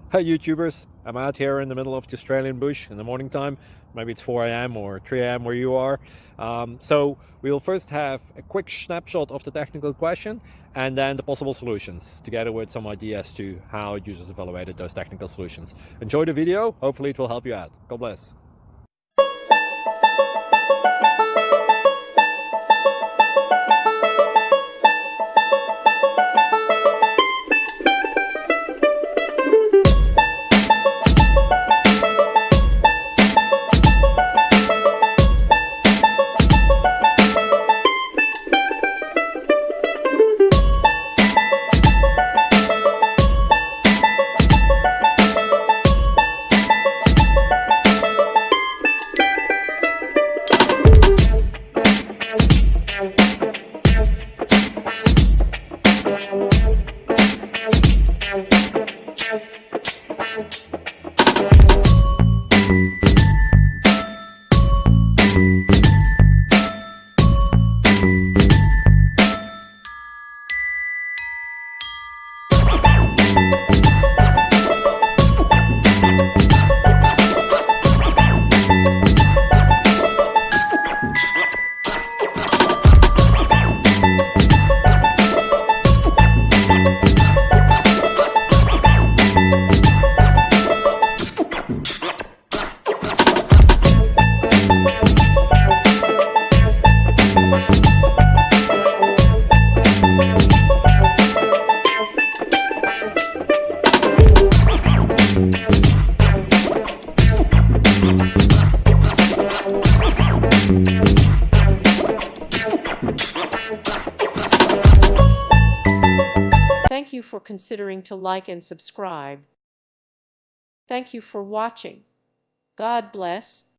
Hi YouTubers, I'm out here in the middle of the Australian bush in the morning time. Maybe it's 4 a.m. or 3 a.m. where you are. So we will first have a quick snapshot of the technical question and then the possible solutions, together with some ideas to how users evaluated those technical solutions. Enjoy the video, hopefully it will help you out. God bless. Thank you for considering to like and subscribe. Thank you for watching. God bless.